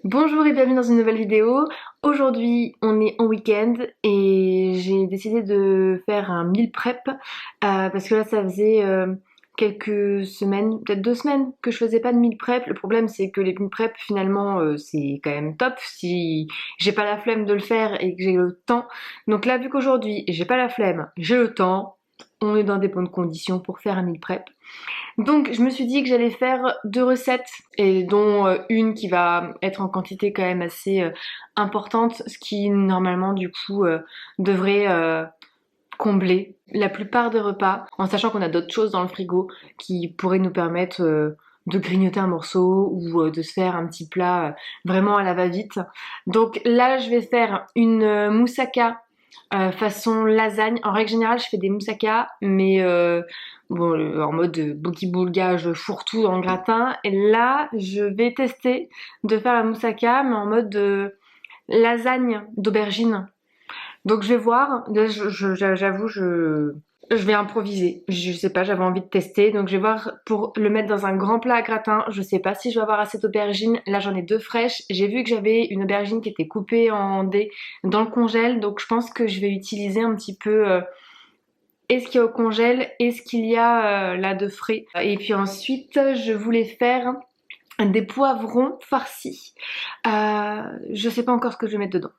Bonjour et bienvenue dans une nouvelle vidéo. Aujourd'hui on est en week-end et j'ai décidé de faire un meal prep parce que là ça faisait quelques semaines, peut-être 2 semaines que je faisais pas de meal prep. Le problème c'est que les meal prep finalement c'est quand même top si j'ai pas la flemme de le faire et que j'ai le temps. Donc là vu qu'aujourd'hui j'ai pas la flemme, j'ai le temps, on est dans des bonnes conditions pour faire un meal prep. Donc je me suis dit que j'allais faire 2 recettes et dont une qui va être en quantité quand même assez importante, ce qui normalement du coup devrait combler la plupart des repas, en sachant qu'on a d'autres choses dans le frigo qui pourraient nous permettre de grignoter un morceau ou de se faire un petit plat vraiment à la va-vite. Donc là je vais faire une moussaka façon lasagne. En règle générale, je fais des moussaka, mais bon, en mode boogie-boulga, je fourre-tout dans le gratin. Et là, je vais tester de faire la moussaka, mais en mode lasagne d'aubergine. Donc je vais voir. Là, j'avoue, je vais improviser. Je sais pas, j'avais envie de tester. Donc je vais voir pour le mettre dans un grand plat à gratin. Je sais pas si je vais avoir assez d'aubergines. Là j'en ai 2 fraîches. J'ai vu que j'avais une aubergine qui était coupée en dés dans le congèle. Donc je pense que je vais utiliser un petit peu est-ce qu'il y a au congèle, est-ce qu'il y a là de frais. Et puis ensuite je voulais faire des poivrons farcis. Je sais pas encore ce que je vais mettre dedans.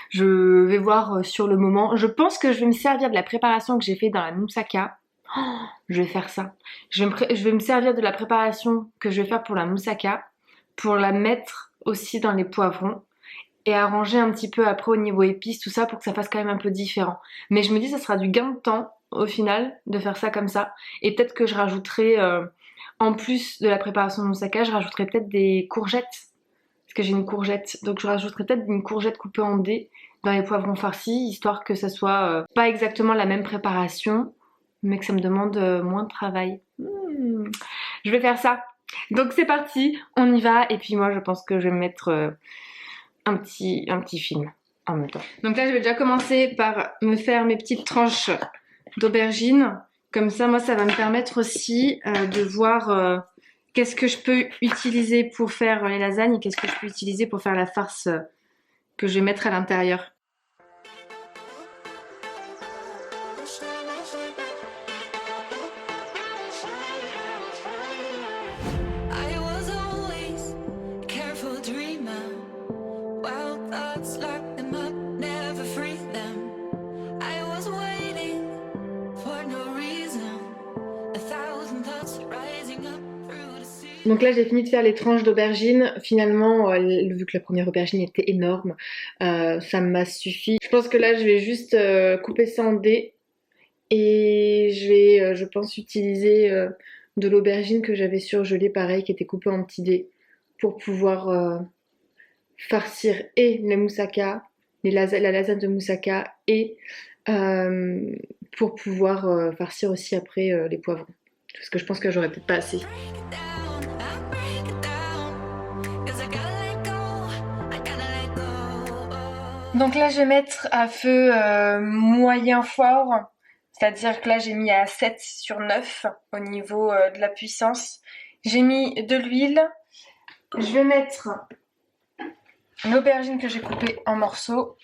Je vais voir sur le moment. Je pense que je vais me servir de la préparation que j'ai fait dans la moussaka. Oh, je vais faire ça. Je vais me servir de la préparation que je vais faire pour la moussaka pour la mettre aussi dans les poivrons et arranger un petit peu après au niveau épices, tout ça pour que ça fasse quand même un peu différent. Mais je me dis ça sera du gain de temps au final de faire ça comme ça. Et peut-être que je rajouterai, en plus de la préparation de moussaka, je rajouterai peut-être des courgettes que j'ai une courgette. Donc je rajouterai peut-être une courgette coupée en dés dans les poivrons farcis, histoire que ça soit pas exactement la même préparation, mais que ça me demande moins de travail. Je vais faire ça. Donc c'est parti, on y va. Et puis moi je pense que je vais me mettre un petit film en même temps. Donc là je vais déjà commencer par me faire mes petites tranches d'aubergines. Comme ça moi ça va me permettre aussi de voir qu'est-ce que je peux utiliser pour faire les lasagnes et qu'est-ce que je peux utiliser pour faire la farce que je vais mettre à l'intérieur. I was always a careful dreamer. Wild thoughts lock them up, never free them. I was waiting for no reason. 1,000 thoughts rising up through the sea. Donc là j'ai fini de faire les tranches d'aubergine. Finalement, vu que la première aubergine était énorme, ça m'a suffi. Je pense que là je vais juste couper ça en dés et je vais, je pense, utiliser de l'aubergine que j'avais surgelée, pareil, qui était coupée en petits dés, pour pouvoir farcir et les moussaka, la lasagne de moussaka, et pour pouvoir farcir aussi après les poivrons. Parce que je pense que j'aurais peut-être pas assez. Break it down, 'cause I gotta let go, I gotta let go. Donc là je vais mettre à feu moyen fort, c'est-à-dire que là j'ai mis à 7 sur 9 au niveau de la puissance. J'ai mis de l'huile, je vais mettre l'aubergine que j'ai coupée en morceaux,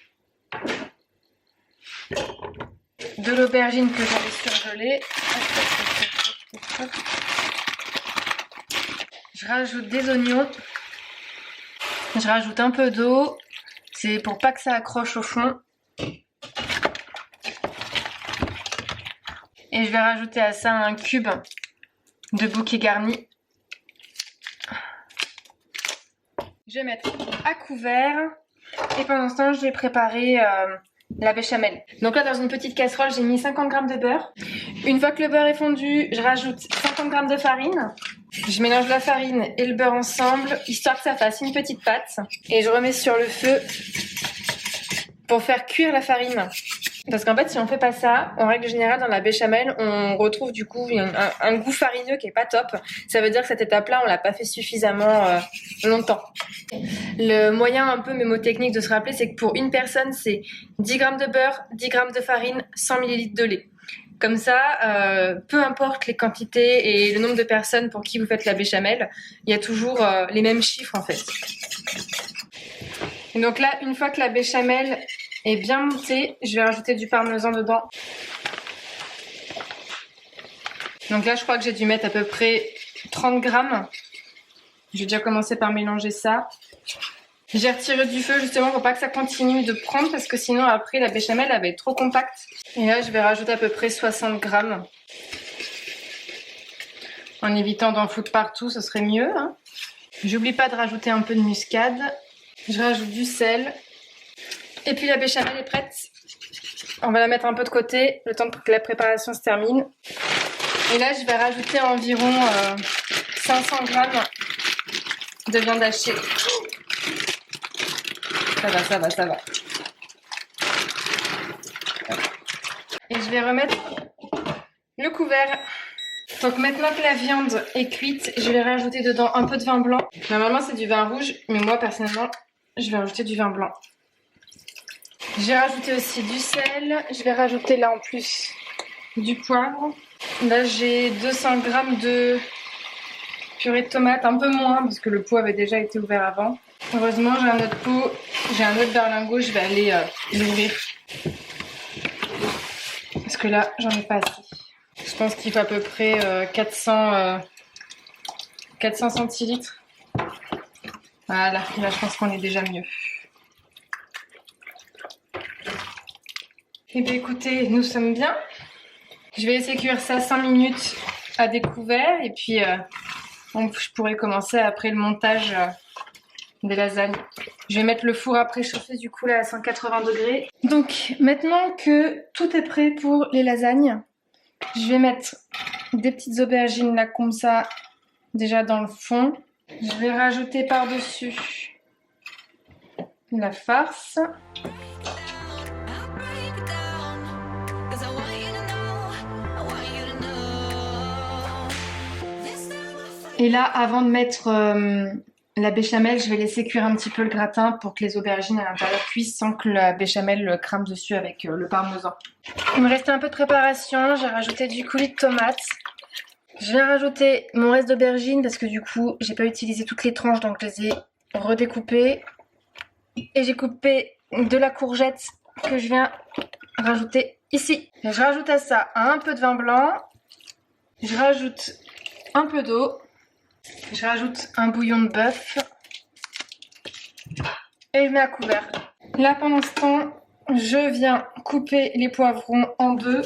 de l'aubergine que j'avais surgelée. Je rajoute des oignons, je rajoute un peu d'eau, c'est pour pas que ça accroche au fond. Et je vais rajouter à ça un cube de bouquet garni. Je vais mettre à couvert et pendant ce temps je vais préparer la béchamel. Donc là dans une petite casserole j'ai mis 50 g de beurre. Une fois que le beurre est fondu, je rajoute 50 g de farine. Je mélange la farine et le beurre ensemble histoire que ça fasse une petite pâte. Et je remets sur le feu pour faire cuire la farine. Parce qu'en fait si on fait pas ça, en règle générale dans la béchamel on retrouve du coup un goût farineux qui est pas top. Ça veut dire que cette étape là on l'a pas fait suffisamment longtemps. Le moyen un peu mémotechnique de se rappeler c'est que pour une personne c'est 10 g de beurre, 10 g de farine, 100 ml de lait. Comme ça, peu importe les quantités et le nombre de personnes pour qui vous faites la béchamel, il y a toujours les mêmes chiffres en fait. Et donc là, une fois que la béchamel est bien montée, je vais rajouter du parmesan dedans. Donc là, je crois que j'ai dû mettre à peu près 30 grammes. Je vais déjà commencer par mélanger ça. J'ai retiré du feu justement pour pas que ça continue de prendre parce que sinon après la béchamel elle va être trop compacte. Et là, je vais rajouter à peu près 60 grammes. En évitant d'en foutre partout, ce serait mieux. Hein. J'oublie pas de rajouter un peu de muscade. Je rajoute du sel. Et puis la béchamel est prête. On va la mettre un peu de côté, le temps que la préparation se termine. Et là, je vais rajouter environ 500 grammes de viande hachée. Ça va. Et je vais remettre le couvert. Donc maintenant que la viande est cuite, je vais rajouter dedans un peu de vin blanc. Normalement, c'est du vin rouge, mais moi, personnellement, je vais rajouter du vin blanc. J'ai rajouté aussi du sel. Je vais rajouter là en plus du poivre. Là, j'ai 200 grammes de purée de tomate, un peu moins parce que le pot avait déjà été ouvert avant. Heureusement, j'ai un autre pot, j'ai un autre berlingot, je vais aller l'ouvrir. Parce que là, j'en ai pas assez. Je pense qu'il faut à peu près 400 centilitres. Voilà, là je pense qu'on est déjà mieux. Et bien écoutez, nous sommes bien. Je vais laisser cuire ça 5 minutes à découvert et puis je pourrai commencer après le montage des lasagnes. Je vais mettre le four à préchauffer du coup là à 180 degrés. Donc maintenant que tout est prêt pour les lasagnes, je vais mettre des petites aubergines là comme ça déjà dans le fond. Je vais rajouter par-dessus la farce. Et là, avant de mettre la béchamel, je vais laisser cuire un petit peu le gratin pour que les aubergines à l'intérieur cuisent sans que la béchamel crame dessus avec le parmesan. Il me restait un peu de préparation, j'ai rajouté du coulis de tomate. Je vais rajouter mon reste d'aubergines parce que du coup, j'ai pas utilisé toutes les tranches, donc je les ai redécoupées. Et j'ai coupé de la courgette que je viens rajouter ici. Et je rajoute à ça un peu de vin blanc. Je rajoute un peu d'eau. Je rajoute un bouillon de bœuf. Et je mets à couvert. Là, pendant ce temps, je viens couper les poivrons en deux.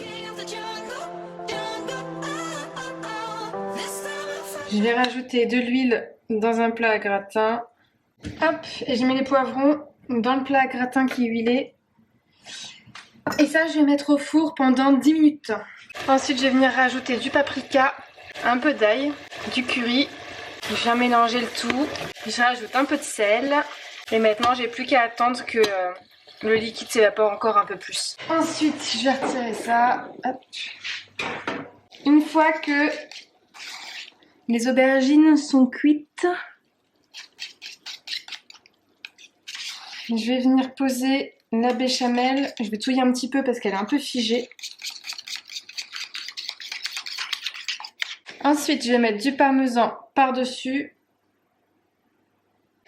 Je vais rajouter de l'huile dans un plat à gratin. Hop, et je mets les poivrons dans le plat à gratin qui est huilé. Et ça, je vais mettre au four pendant 10 minutes. Ensuite, je vais venir rajouter du paprika, un peu d'ail, du curry. Je viens mélanger le tout. Je rajoute un peu de sel. Et maintenant, j'ai plus qu'à attendre que le liquide s'évapore encore un peu plus. Ensuite, je vais retirer ça. Hop. Une fois que les aubergines sont cuites, je vais venir poser la béchamel. Je vais touiller un petit peu parce qu'elle est un peu figée. Ensuite, je vais mettre du parmesan par-dessus.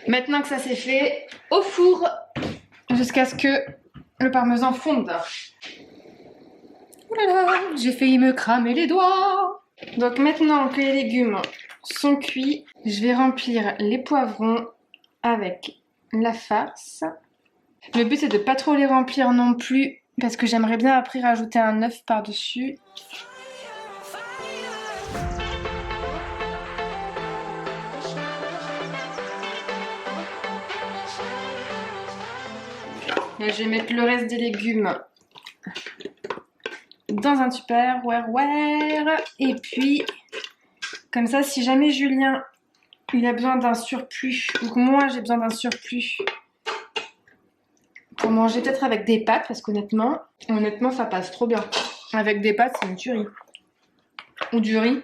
Maintenant que ça c'est fait, au four jusqu'à ce que le parmesan fonde. Oulala, j'ai failli me cramer les doigts. Donc maintenant que les légumes sont cuits, je vais remplir les poivrons avec la farce. Le but c'est de pas trop les remplir non plus parce que j'aimerais bien après rajouter un œuf par-dessus. Et je vais mettre le reste des légumes dans un tupperware. Et puis, comme ça, si jamais Julien il a besoin d'un surplus, ou que moi j'ai besoin d'un surplus pour manger peut-être avec des pâtes, parce qu'honnêtement, ça passe trop bien. Avec des pâtes, c'est une tuerie. Ou du riz.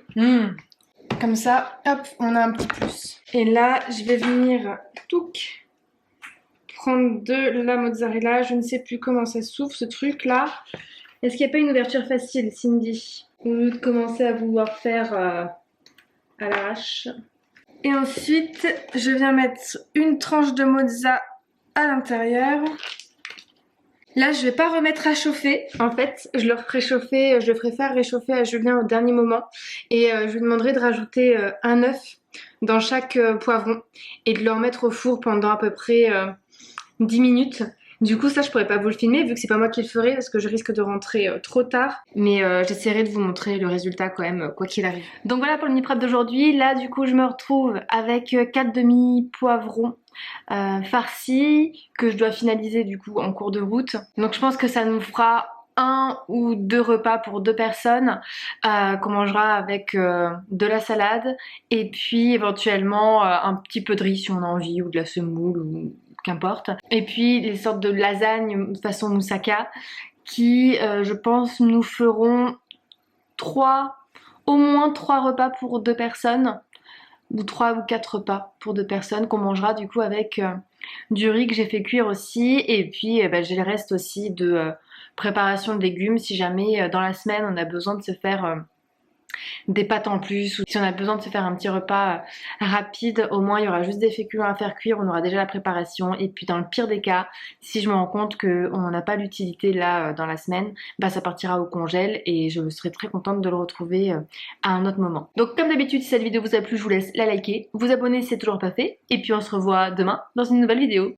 Comme ça, hop, on a un petit plus. Et là, je vais venir prendre de la mozzarella. Je ne sais plus comment ça s'ouvre ce truc là. Est-ce qu'il n'y a pas une ouverture facile, Cindy? Au lieu de commencer à vouloir faire à l'arrache. Et ensuite, je viens mettre une tranche de mozza à l'intérieur. Là, je vais pas remettre à chauffer. En fait, je le ferai faire réchauffer à Julien au dernier moment. Et je lui demanderai de rajouter un œuf dans chaque poivron et de le remettre au four pendant à peu près 10 minutes. Du coup, ça, je pourrais pas vous le filmer vu que c'est pas moi qui le ferai parce que je risque de rentrer trop tard. Mais j'essaierai de vous montrer le résultat quand même, quoi qu'il arrive. Donc voilà pour le mini prep d'aujourd'hui. Là, du coup, je me retrouve avec 4 demi-poivrons farcis que je dois finaliser du coup en cours de route. Donc je pense que ça nous fera 1 ou 2 repas pour 2 personnes qu'on mangera avec de la salade et puis éventuellement un petit peu de riz si on a envie ou de la semoule ou qu'importe. Et puis les sortes de lasagnes façon moussaka qui je pense nous feront au moins 3 repas pour 2 personnes ou 3 ou 4 repas pour 2 personnes qu'on mangera du coup avec du riz que j'ai fait cuire aussi et puis j'ai le reste aussi de préparation de légumes si jamais dans la semaine on a besoin de se faire des pâtes en plus ou si on a besoin de se faire un petit repas rapide, au moins il y aura juste des féculents à faire cuire, on aura déjà la préparation et puis dans le pire des cas, si je me rends compte qu'on n'a pas l'utilité là dans la semaine, ça partira au congèle et je serai très contente de le retrouver à un autre moment. Donc comme d'habitude, si cette vidéo vous a plu, je vous laisse la liker, vous abonner si c'est toujours pas fait et puis on se revoit demain dans une nouvelle vidéo.